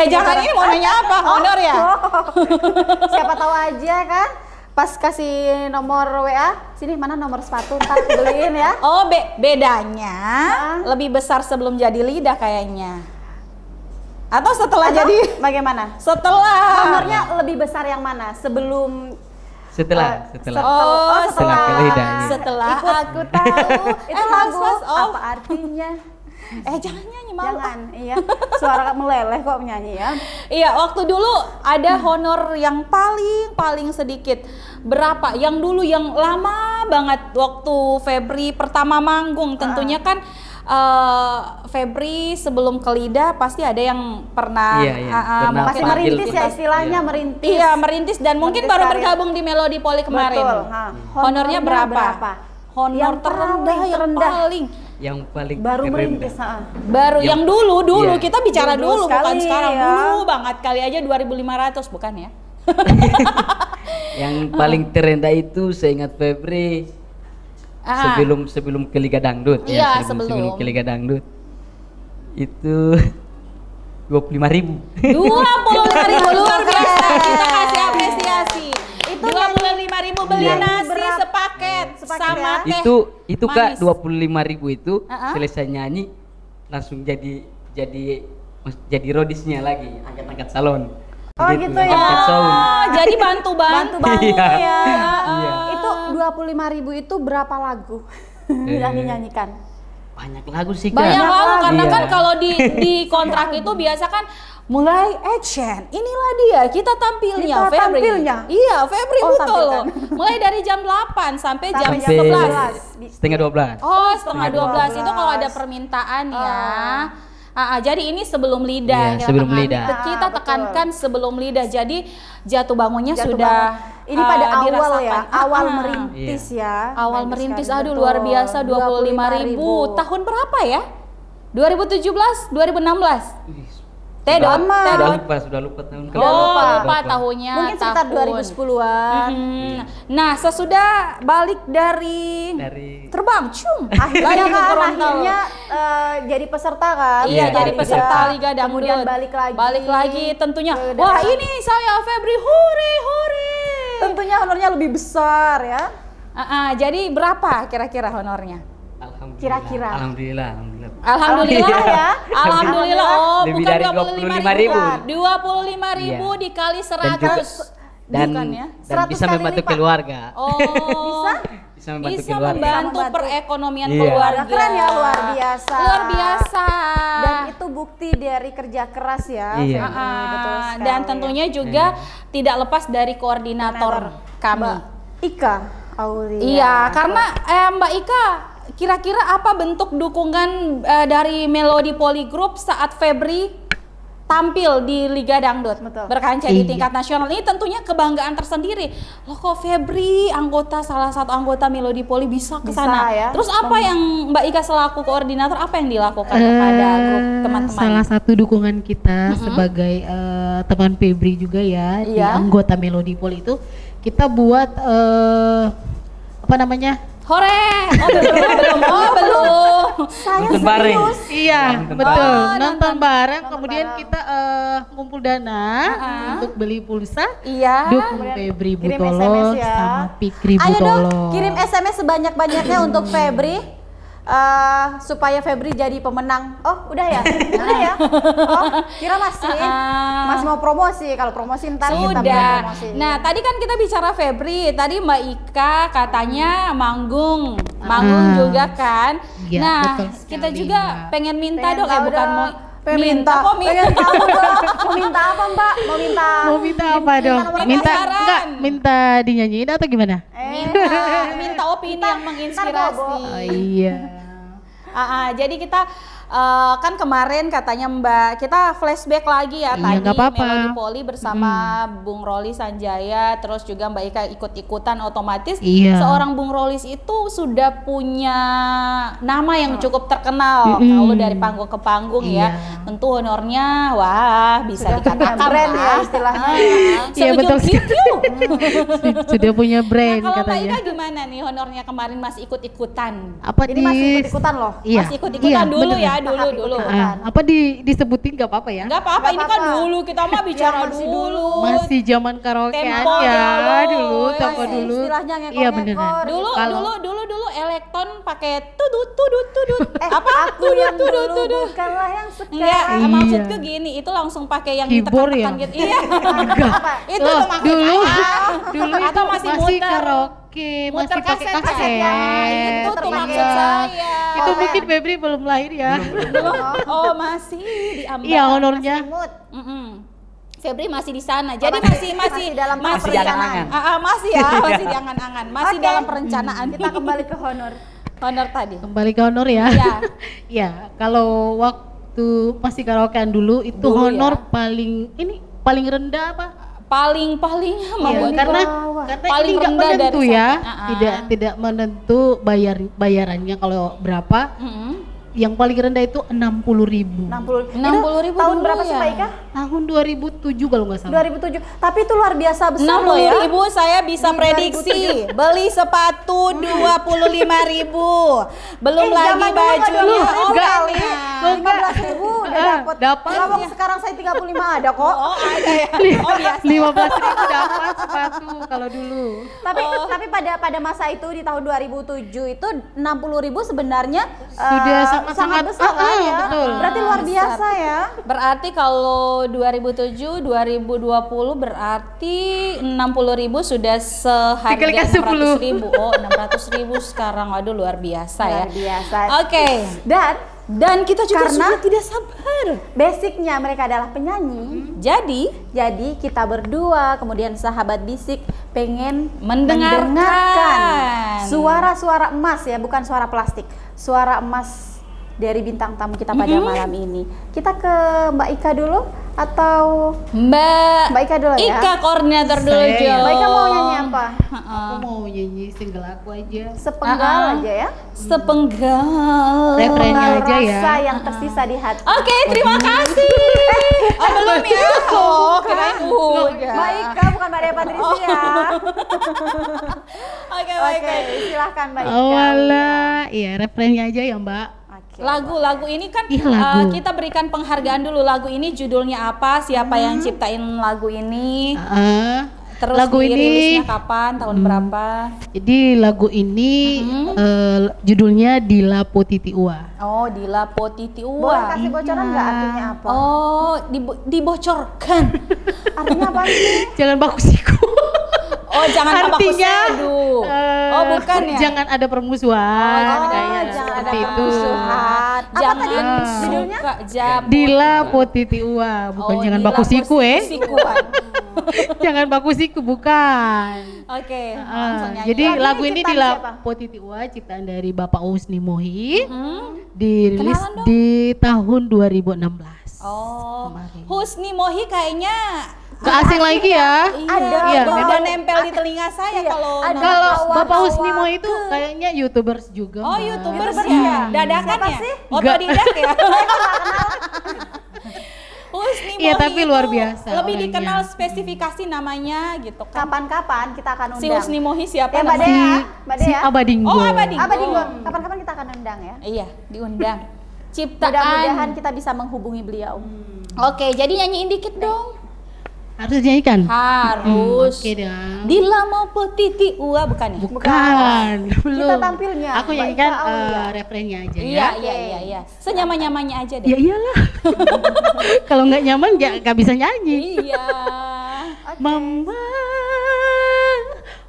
Jangan, ini mau nanya apa? Honor ya? Siapa tahu aja kan. Pas kasih nomor WA, sini mana nomor sepatu, ntar beliin ya. Oh, bedanya lebih besar sebelum jadi Lida kayaknya. Atau setelah jadi Bagaimana? setelah Nomornya lebih besar yang mana? Sebelum Setelah setelah ke Lida, iya. setelah Ikut aku tahu itu lagu oh. apa artinya? Jangan nyanyi malu. Jangan, iya. Suara meleleh kok menyanyi ya. Iya, waktu dulu ada honor yang paling sedikit. Berapa? Yang dulu yang lama banget waktu Febri pertama manggung. Tentunya kan Febri sebelum ke Lida pasti ada yang pernah, pernah Masih merintis ya istilahnya, Iya. merintis. Iya, merintis dan mungkin baru bergabung di Melodi Poli kemarin. Betul. Honornya berapa? Honor Yang terendah paling yang terendah. Yang paling Baru keren merintis. baru yang dulu Iya. kita bicara Dulu dulu bukan sekali, sekarang, ya. dulu banget kali aja 2.500 bukan ya? Yang paling terendah itu seingat Febri sebelum ke Liga Dangdut Iya, ya, sebelum. ke Liga Dangdut itu 25.000. 25.000 luar biasa, kita kasih apresiasi. Itu 25.000 beli Iya. nasi sepaket sama teh. Itu Kak, manis. 25.000 itu selesai nyanyi langsung jadi rodisnya lagi, angkat-angkat salon. Oh gitu ya. Angkat sound. Jadi bantu-bantu Iya. ya. Iya. Itu 25.000 itu berapa lagu yang dinyanyikan? Banyak lagu sih Kak. Banyak lagu karena Iya. kan kalau di kontrak itu biasa kan mulai action, inilah dia kita tampilnya Kita Febri. tampilnya? Iya, Febri Oh, betul loh. tampilkan. Mulai dari jam 8 sampai jam Sampai Sampai 11. setengah 12. Oh, setengah 12 itu 12. kalau ada permintaan ya. Jadi ini sebelum Lida. Iya, sebelum Lida. Kita betul. tekankan sebelum Lida. Jadi jatuh bangunnya Jatuh sudah bangun. Ini pada awal dirasakan. ya, awal merintis ya. Awal Bagus merintis, sekali, aduh betul. luar biasa 25.000. Tahun berapa ya? 2017, 2016? Tedot. Sudah lupa tahun Lupa tahunnya. Mungkin sekitar 2010-an. Nah, sesudah balik dari terbang, Akhirnya lagi ke kan, Gorontalo. akhirnya jadi peserta kan. Iya, jadi Liga. peserta Liga Dangdut. Kemudian balik lagi tentunya. ke Wah, daerah. ini saya Febri, hore. Tentunya honornya lebih besar ya. Jadi berapa kira-kira honornya? Kira-kira. Alhamdulillah. Alhamdulillah ya. Alhamdulillah. Oh, Lebih bukan dari 25.000. 25.000 dikali 100. Dan Bukan ya? dan 100 bisa kali membantu lipat. keluarga. Oh. bisa membantu perekonomian Iya. keluarga. Keren ya, luar biasa. Luar biasa. Dan itu bukti dari kerja keras ya. Iya. Betul sekali. Dan tentunya juga tidak lepas dari koordinator kami. Mbak Ika Aulia. Iya, karena Mbak Ika, kira-kira apa bentuk dukungan dari Melody Poli Group saat Febri tampil di Liga Dangdut berkancah di tingkat nasional? Ini tentunya kebanggaan tersendiri. Loh, kok Febri salah satu anggota Melody Poli bisa ke sana. Ya? Terus apa yang Mbak Ika selaku koordinator apa yang dilakukan kepada grup teman-teman? Salah satu dukungan kita sebagai teman Febri juga ya, di anggota Melody Poli itu kita buat apa namanya? Hore! Belum. Saya nonton bareng. Iya, betul. Nonton bareng, kemudian kita ngumpul dana untuk beli pulsa. Iya. Dukung Febri Kirim Butolo SMS ya. sama Fikri Ayo Butolo. dong, kirim SMS sebanyak-banyaknya untuk Febri. Supaya Febri jadi pemenang. Oh, udah ya? Udah ya? Oh, kira masih mau promosi. Kalau promosi ntar kita promosi. Nah, tadi kan kita bicara Febri. Tadi Mbak Ika katanya manggung juga kan. Ya, nah, betul kita sekali, juga Mbak. pengen minta dong, bukan mau minta tahu dong. Mau minta apa, Mbak? Mau minta apa dong? Penasaran. Minta dinyanyiin atau gimana? Minta opini yang menginspirasi. Oh iya. Jadi kita kan kemarin katanya Mbak, kita flashback lagi ya, Iya, tadi nggak apa-apa. Melody Poli bersama Bung Rolis Sanjaya, terus juga Mbak Ika ikut-ikutan, otomatis seorang Bung Rolis itu sudah punya nama yang cukup terkenal. Kalau dari panggung ke panggung ya, tentu honornya wah bisa dikatakan brand ya istilahnya. Iya betul. Sudah punya brand kalau katanya. Mbak Ika gimana nih honornya kemarin masih ikut-ikutan? Ini masih ikut-ikutan loh. Masih ikut-ikutan dulu ya. Dulu. Apa disebutin gak apa-apa ya? Gak apa-apa, ini kan dulu kita mah bicara dulu. Masih zaman karaokean ya dulu, tempo dulu. Istilahnya Iya bener. Dulu elektron pakai tudut. Aku yang dulu bukanlah yang sekarang. Maksudku gini, itu langsung pakai yang keyboard ditekan-tekan ya? gitu. Iya. Itu tuh maksud dulu saya. Atau masih muter karaoke, masih pakai kaset. Itu tuh maksud saya. Itu mungkin Febri belum lahir ya. Oh, masih diambil. Iya, honornya. Febri masih di sana. Jadi masih dalam perencanaan. Masih di angan-angan. Masih dalam perencanaan. Kita kembali ke honor. Honor tadi. Kembali ke honor ya. Iya. Ya, kalau waktu masih karaokean dulu itu honor paling rendah apa? Paling karena paling ini nggak rendah menentu dari ya, tidak menentu bayarannya kalau berapa. Yang paling rendah itu 60.000. 60.000 tahun berapa sih Mbak Ika? Tahun 2007 kalau nggak salah. 2007. Tapi itu luar biasa besar loh ya. 60.000 saya bisa prediksi. Beli sepatu 25.000. Belum lagi bajunya. Enggak. 15.000 udah dapat. Kalau sekarang saya 35 ada kok. Oh, ada ya. Oh, biasa. 15.000 dapat sepatu kalau dulu. Tapi pada masa itu di tahun 2007 itu 60.000 sebenarnya sudah sangat besar ya. Betul. Berarti luar biasa ya. Berarti kalau 2007 2020 berarti 60.000 sudah seharga 600.000. Oh, 600.000 sekarang. Aduh, luar biasa ya. Luar biasa. Oke. Dan kita juga sudah tidak sabar. Basicnya mereka adalah penyanyi. Jadi kita berdua kemudian sahabat bisik pengen mendengarkan suara-suara emas ya, bukan suara plastik. Suara emas dari bintang tamu kita pada malam ini. Kita ke Mbak Ika dulu atau Mbak Ika dulu ya? Ika koordinator dulu Jo. Mbak Ika mau nyanyi apa? Aku mau nyanyi single aku aja. Sepenggal aja ya? Sepenggal. Refrennya aja ya. Rasa yang tersisa di hati. Oke, terima kasih. Belum ya? Oh, kirain Mbak Ika bukan Mbak Dea Patricia. Oke, silahkan Mbak Ika. Iya refrennya aja ya Mbak. Lagu ini kan kita berikan penghargaan dulu. Lagu ini judulnya apa? Siapa yang ciptain lagu ini? Terus lagu dirilisnya kapan? Tahun berapa? Jadi lagu ini judulnya Dila Potiti Ua. Oh, Dila Potiti Ua. Boleh kasih bocoran nggak artinya apa? Oh, dibocorkan. Artinya apa sih? Jangan baku siku. Oh, jangan baku sedu. Oh, bukan ya? Jangan ada permusuhan. Jangan ada permusuhan. Apa tadi judulnya? Dila potiti ua, bukan jangan baku siku Jangan baku siku, bukan. Oke, jadi lagu ini Dila potiti ua ciptaan dari Bapak Husni Mohi. Dirilis di tahun 2016. Oh, Husni Mohi kayaknya gak asing lagi ya. Udah nempel di telinga saya kalau Bapak Husni Mohi itu kayaknya YouTubers juga. Oh, YouTubers ya? Dadakan ya? Otodidak ya? Husni Mohi tapi luar biasa. Lebih dikenal spesifikasi namanya gitu kan. Kapan-kapan kita akan undang. Si Husni Mohi siapa namanya? Mbak Dea. Si Abadinggo. Oh, Abadinggo. Kapan-kapan kita akan undang ya. Iya, diundang. Ciptaan. Mudah-mudahan kita bisa menghubungi beliau. Oke, jadi nyanyiin dikit dong. Harus nyanyikan? Harus. Oke dong. Dila mau potiti ua bukan ya? Bukan. Belum. Kita tampilnya. Aku nyanyikan refrennya aja ya. Iya. Senyaman-nyamannya aja deh. Ya iyalah. Kalau nggak nyaman nggak bisa nyanyi. Iya. Mama,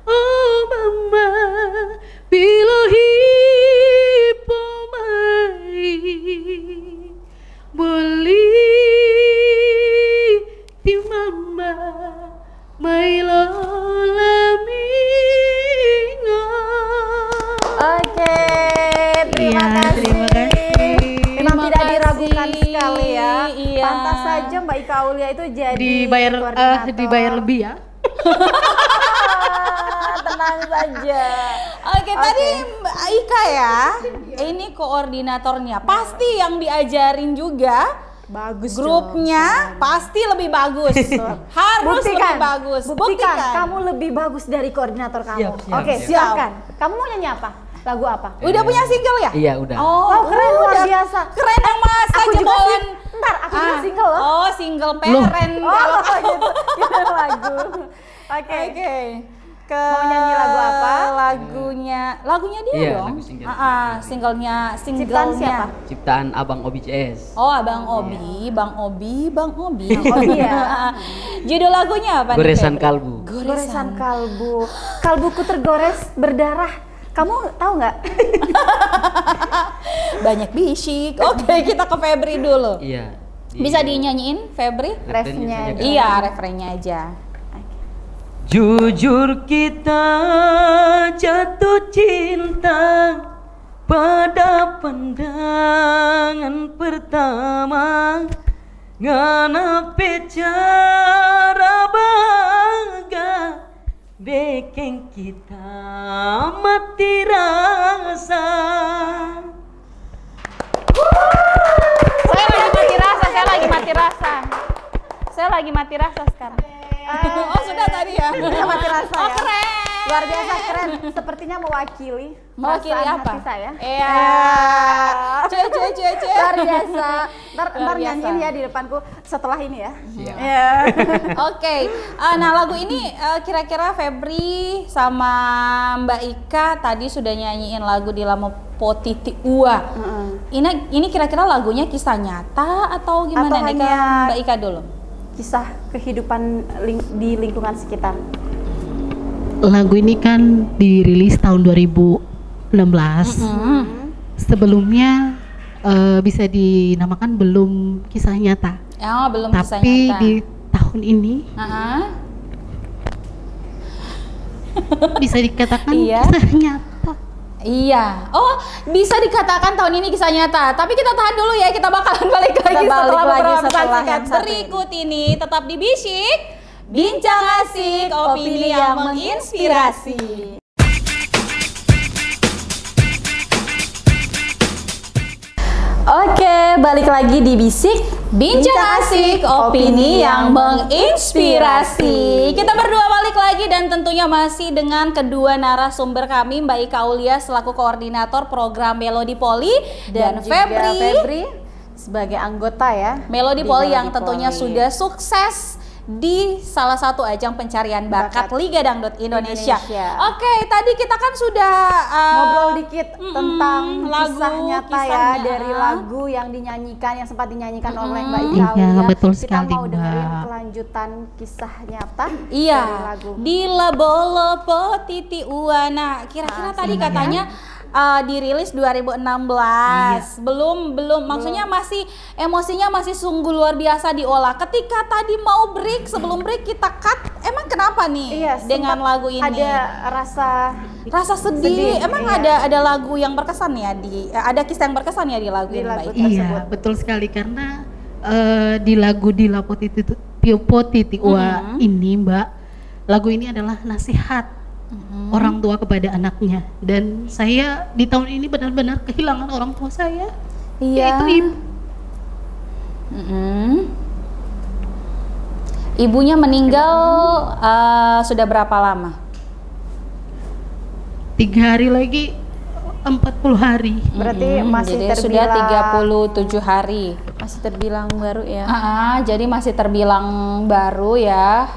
oh mama, bila hipo mai boleh di mama mai lola mingo. Oke, terima kasih. Memang tidak diragukan sekali ya. Iya. Pantas saja Mbak Ika Aulia itu jadi dibayar lebih ya. Tenang saja. Oke, tadi Mbak Ika ya, ini koordinatornya. Pasti yang diajarin juga bagus. Grupnya pasti lebih bagus. Harus lebih bagus. Buktikan kamu lebih bagus dari koordinator kamu. Oke, silakan. Kamu mau nyanyi apa? Lagu apa? Udah punya single ya? Iya, udah. Oh, keren, luar biasa. Keren yang masa jebolan. Ntar, aku juga single loh. Oh, single parent. Oh, gitu. Kita lagu. Oke. Mau nyanyi lagu apa? Lagunya dia iya, dong. Lagu singlenya. Ciptaan siapa? Ciptaan Abang Obi CS. Oh, Abang Obi, Bang Obi. Obi ya. Judul lagunya apa? Goresan Kalbu. Goresan kalbu. Kalbuku tergores berdarah. Kamu tahu nggak? Banyak bisik. Oke, kita ke Febri dulu. Iya. Bisa dinyanyiin Febri? Refnya. Iya, refrennya aja. Jujur kita jatuh cinta pada pandangan pertama, ngana cara baga bikin kita mati rasa. Saya lagi mati rasa sekarang. Oh, sudah tadi ya. Mati rasa ya. Keren. Luar biasa keren. Sepertinya mewakili apa? Hati saya. Iya. Luar biasa. Ntar nyanyiin ya di depanku setelah ini ya. Iya. Oke. Nah, lagu ini kira-kira Febri sama Mbak Ika tadi sudah nyanyiin lagu Dila mau potiti ua. Ini kira-kira lagunya kisah nyata atau gimana nih Mbak Ika dulu? Kisah kehidupan di lingkungan sekitar. Lagu ini kan dirilis tahun 2016. Sebelumnya bisa dinamakan belum kisah nyata. Oh, belum kisah nyata. Tapi di tahun ini bisa dikatakan kisah nyata. Iya. Oh, bisa dikatakan tahun ini kisah nyata. Tapi kita tahan dulu ya, kita bakalan balik lagi setelah beberapa pesan singkat berikut ini. Tetap di Bisik, bincang asik, opini yang menginspirasi. Oke, balik lagi di Bisik, bincang asik, opini yang menginspirasi. Kita berdua balik lagi dan tentunya masih dengan kedua narasumber kami, Mbak Ika Aulia selaku koordinator program Melodi Poli dan Febri sebagai anggota ya. Melodi Poli yang tentunya sudah sukses di salah satu ajang pencarian bakat Liga Dangdut Indonesia. Oke, tadi kita kan sudah ngobrol dikit tentang kisah nyata ya, dari lagu yang dinyanyikan, yang sempat dinyanyikan oleh Mbak Ika. Iya, betul sekali, kita mau dengerin Mbak. kelanjutan kisah nyata iya, dari lagu. Di Lebolopo Titi Uwana. Kira-kira tadi katanya dirilis 2016. Belum maksudnya masih emosinya masih sungguh luar biasa diolah. Ketika tadi mau break, sebelum break kita cut, emang kenapa nih dengan lagu ini? Ada rasa sedih. Emang ada lagu yang berkesan ya ada kisah yang berkesan ya di lagu ini, Mbak Ika? Iya, betul sekali, karena di lagu di Lapo Titi Ua ini, Mbak, lagu ini adalah nasihat orang tua kepada anaknya, dan saya di tahun ini benar-benar kehilangan orang tua saya, yaitu ibu. Ibunya meninggal sudah berapa lama? 3 hari lagi 40 hari. Berarti masih jadi sudah 37 hari. Masih terbilang baru ya. Jadi masih terbilang baru ya,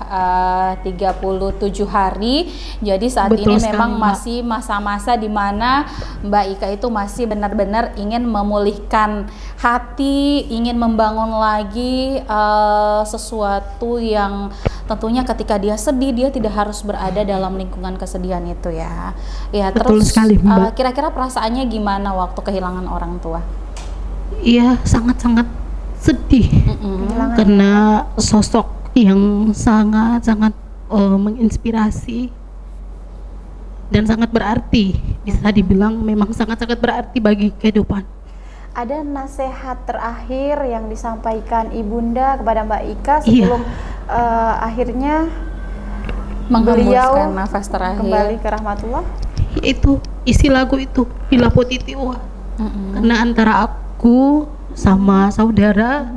37 hari. Jadi saat Betul ini sekali, memang Mbak. masih masa-masa di mana Mbak Ika itu masih benar-benar ingin memulihkan hati, ingin membangun lagi sesuatu yang tentunya ketika dia sedih, dia tidak harus berada dalam lingkungan kesedihan itu ya. Ya, Betul terus sekali, Mbak. kira-kira perasaannya gimana waktu kehilangan orang tua? Iya, sangat-sangat sedih karena sosok yang sangat-sangat menginspirasi dan sangat berarti, bisa dibilang memang sangat-sangat berarti bagi kehidupan. Ada nasihat terakhir yang disampaikan Ibunda kepada Mbak Ika sebelum akhirnya menghembuskan nafas terakhir kembali ke rahmatullah? Itu isi lagu itu Bila Potiti Ua. Karena antara aku sama saudara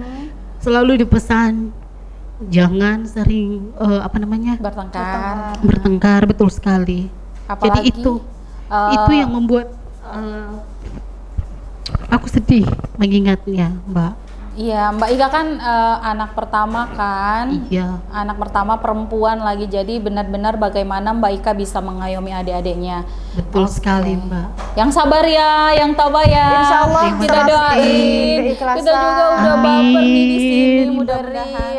selalu dipesan jangan sering bertengkar, betul sekali. Apalagi, jadi itu yang membuat aku sedih mengingatnya, Mbak. Iya, Mbak Ika kan anak pertama kan? Iya. Anak pertama perempuan lagi, jadi benar-benar bagaimana Mbak Ika bisa mengayomi adik-adiknya. Betul sekali, Mbak. Yang sabar ya, yang tabah ya. Insya Allah kita doain. Kita juga udah baper nih di sini. Mudah-mudahan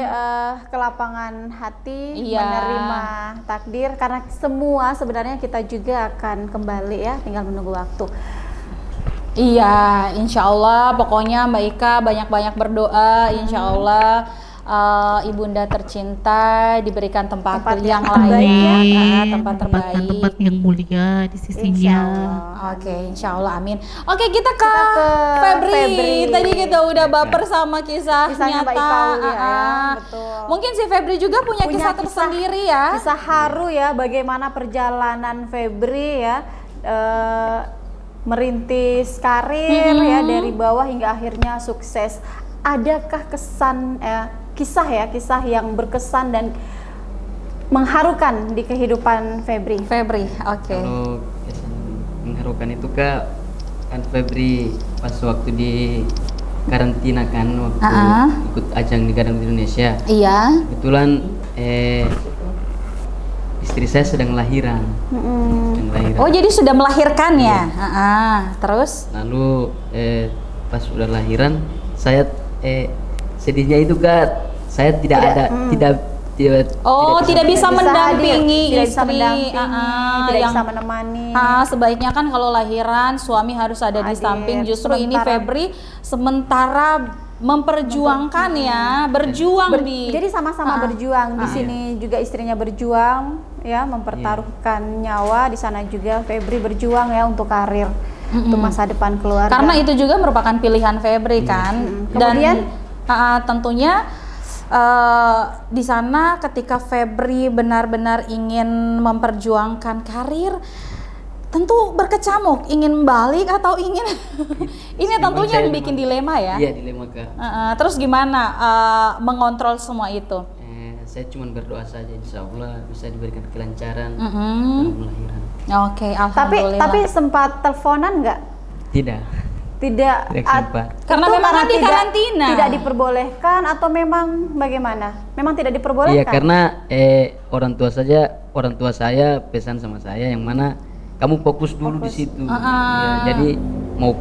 kelapangan hati menerima takdir, karena semua sebenarnya kita juga akan kembali ya, tinggal menunggu waktu. Iya, insya Allah. Pokoknya Mbak Ika banyak-banyak berdoa. Insya Allah ibunda tercinta diberikan tempat yang layak, tempat terbaik, tempat yang mulia di sisinya. Oke, insya Allah, amin. Oke, kita ke Febri. Tadi kita udah baper sama kisahnya Mbak Ika ya, betul. Mungkin si Febri juga punya kisah tersendiri ya. Kisah haru ya, bagaimana perjalanan Febri ya. Merintis karir ya dari bawah hingga akhirnya sukses. Adakah kisah yang berkesan dan mengharukan di kehidupan Febri? Oke. Kalau kesan mengharukan itu kan Febri pas waktu di karantina kan, waktu ikut ajang Liga Dangdut Indonesia. Iya. Kebetulan istri saya sedang lahiran. Oh, jadi sudah melahirkan ya? Terus? Lalu pas sudah lahiran, saya sedihnya itu kan saya tidak bisa mendampingi istri, tidak bisa menemani. Sebaiknya kan kalau lahiran suami harus ada di samping. Justru ini Febri sementara memperjuangkan berjuang jadi sama-sama berjuang di sini juga istrinya berjuang ya, mempertaruhkan nyawa, di sana juga Febri berjuang ya untuk karir, untuk masa depan keluarga. Karena itu juga merupakan pilihan Febri kan. Kemudian tentunya di sana ketika Febri benar-benar ingin memperjuangkan karir, tentu berkecamuk, ingin balik atau ingin ini tentunya yang bikin dilema ya. Iya, dilema Kak. Terus gimana mengontrol semua itu? Saya cuma berdoa saja, insya Allah bisa diberikan kelancaran dalam lahiran. Oke, alhamdulillah. Tapi sempat teleponan nggak? Tidak. Tidak karena memang kan di karantina. Tidak diperbolehkan atau memang bagaimana? Memang tidak diperbolehkan. Iya, karena orang tua saya pesan sama saya yang mana kamu fokus dulu di situ. Ya, jadi mau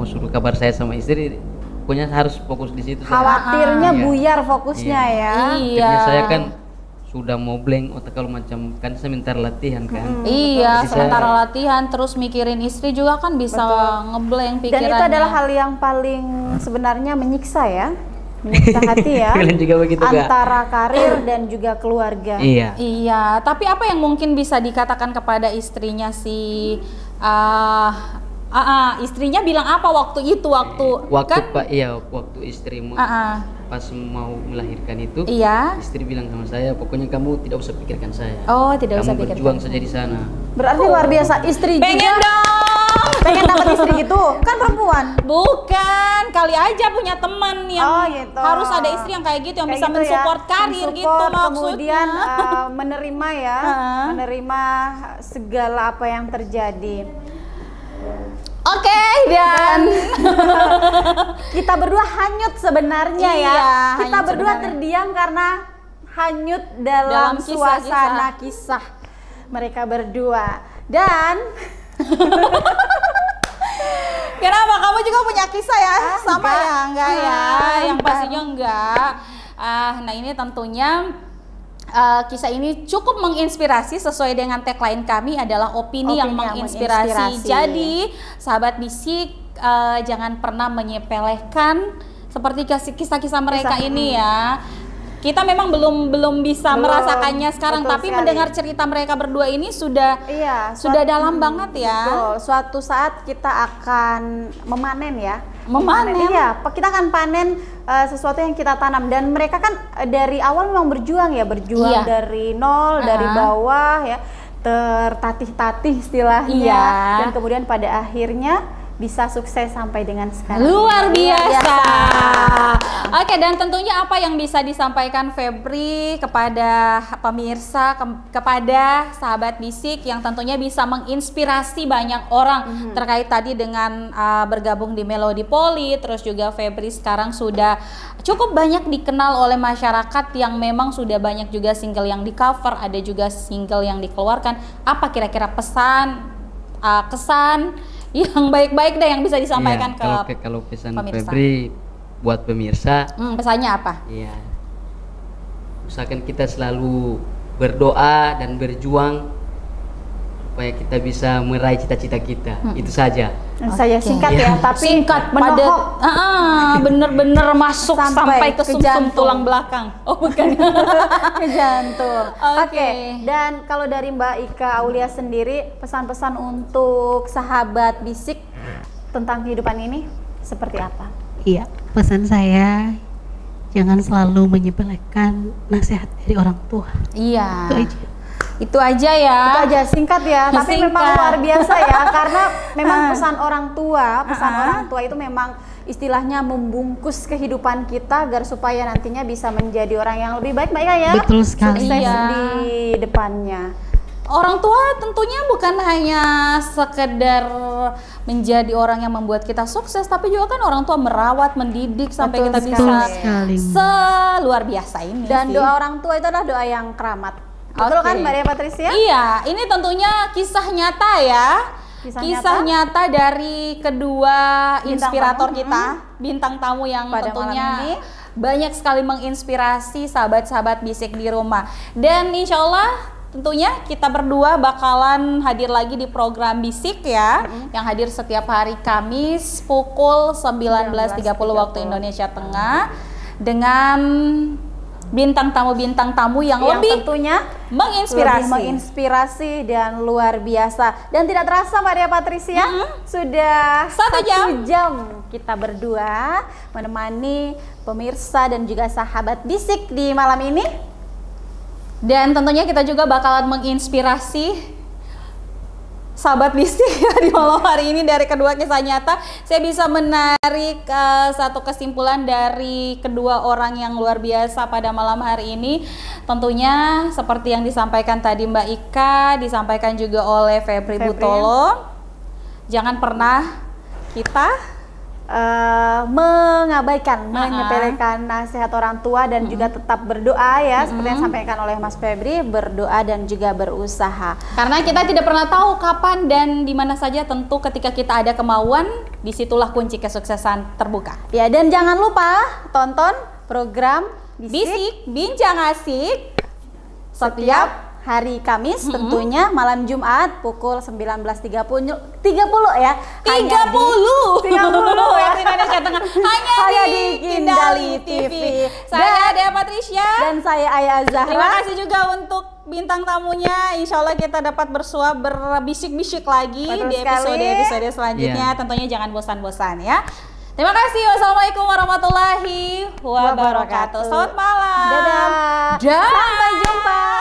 suruh kabar saya sama istri, pokoknya harus fokus di situ. Khawatirnya buyar fokusnya ya. Iya. Saya kan sudah mau blank otak kalau macam kan sebentar latihan kan. Iya, sementara latihan terus mikirin istri juga kan bisa ngeblank pikirannya. Dan itu adalah hal yang paling sebenarnya menyiksa ya. Menyiksa hati ya. juga begitu, antara karir dan juga keluarga. Iya. Iya, tapi apa yang mungkin bisa dikatakan kepada istrinya istrinya bilang apa waktu itu waktu istrimu pas mau melahirkan itu, istri bilang sama saya, pokoknya kamu tidak usah pikirkan saya. Oh, tidak usah pikirkan. Kamu berjuang saja di sana. Berarti luar biasa, istri pengen juga dong. Pengen dapat istri gitu, kan perempuan? Bukan, kali aja punya teman yang gitu. Harus ada istri yang kayak gitu, yang bisa mensupport karir gitu maksudnya. Kemudian menerima ya, menerima segala apa yang terjadi. Oke, dan kita berdua hanyut sebenarnya kita berdua terdiam karena hanyut dalam suasana kisah mereka berdua. Dan kenapa kamu juga punya kisah ya? Sama ya? Enggak ya? Yang pastinya enggak. Nah ini tentunya kisah ini cukup menginspirasi. Sesuai dengan tagline kami adalah opini yang menginspirasi. Jadi sahabat bisik, jangan pernah menyepelekan seperti kisah-kisah mereka ini ya. Kita memang belum bisa merasakannya sekarang, tapi mendengar cerita mereka berdua ini sudah dalam banget ya. Betul. Suatu saat kita akan memanen ya. Iya, kita akan panen sesuatu yang kita tanam, dan mereka kan dari awal memang berjuang dari nol, dari bawah ya, tertatih-tatih istilahnya, dan kemudian pada akhirnya bisa sukses sampai dengan sekarang. Luar biasa. Oke, dan tentunya apa yang bisa disampaikan Febri kepada pemirsa, kepada sahabat bisik yang tentunya bisa menginspirasi banyak orang terkait tadi dengan bergabung di Melody Poli, terus juga Febri sekarang sudah cukup banyak dikenal oleh masyarakat yang memang sudah banyak juga single yang di cover, ada juga single yang dikeluarkan. Apa kira-kira pesan, kesan yang baik-baik deh yang bisa disampaikan kalau pesan pemirsa. Febri buat pemirsa, pesannya apa? Iya, usahakan kita selalu berdoa dan berjuang supaya kita bisa meraih cita-cita kita. Itu saja. Saya singkat ya, tapi singkat, padat, bener-bener masuk sampai ke sumsum tulang belakang. Oh bukan, ke jantung. Oke. Dan kalau dari Mbak Ika Aulia sendiri, pesan-pesan untuk sahabat bisik tentang kehidupan ini seperti apa? Iya, pesan saya jangan selalu menyepelekan nasihat dari orang tua. Iya. Itu aja ya. Itu aja, singkat ya. Tapi Singkat. memang luar biasa ya, karena memang pesan orang tua itu memang istilahnya membungkus kehidupan kita agar supaya nantinya bisa menjadi orang yang lebih baik ya. Betul sekali. Sukses di depannya. Orang tua tentunya bukan hanya sekedar menjadi orang yang membuat kita sukses, tapi juga kan orang tua merawat, mendidik sampai kita bisa seluar biasa ini. Dan doa orang tua itu adalah doa yang keramat. Betul kan Mbak Dea Patricia? Iya, ini tentunya kisah nyata ya. Kisah nyata dari kedua inspirator kita, bintang tamu yang pada tentunya banyak sekali menginspirasi sahabat-sahabat bisik di rumah. Dan insya Allah tentunya kita berdua bakalan hadir lagi di program bisik ya, yang hadir setiap hari Kamis pukul 19.30 waktu Indonesia Tengah dengan bintang tamu yang lebih tentunya menginspirasi dan luar biasa. Dan tidak terasa Mbak Dea Patricia, sudah 1 jam kita berdua menemani pemirsa dan juga sahabat bisik di malam ini. Dan tentunya kita juga bakalan menginspirasi sahabat bisik di malam hari ini dari kedua kisah nyata. Saya bisa menarik satu kesimpulan dari kedua orang yang luar biasa pada malam hari ini. Tentunya seperti yang disampaikan tadi Mbak Ika, disampaikan juga oleh Febri Butolo. Jangan pernah kita mengabaikan, menyepelekan nasihat orang tua dan juga tetap berdoa ya, seperti yang disampaikan oleh Mas Febri, berdoa dan juga berusaha. Karena kita tidak pernah tahu kapan dan di mana saja, tentu ketika kita ada kemauan, disitulah kunci kesuksesan terbuka. Ya, dan jangan lupa tonton program Bisik Bincang Asik setiap hari Kamis, tentunya malam Jumat pukul 19.30 ya. 30 ya. Indonesia Tengah hanya di Kindali TV. Saya Dea Patricia dan saya Ayah Zahra. Terima kasih juga untuk bintang tamunya. Insya Allah kita dapat berbisik-bisik lagi. Betul di episode selanjutnya. Tentunya jangan bosan-bosan ya. Terima kasih. Wassalamualaikum warahmatullahi wabarakatuh. Selamat malam. Dadah. Sampai jumpa.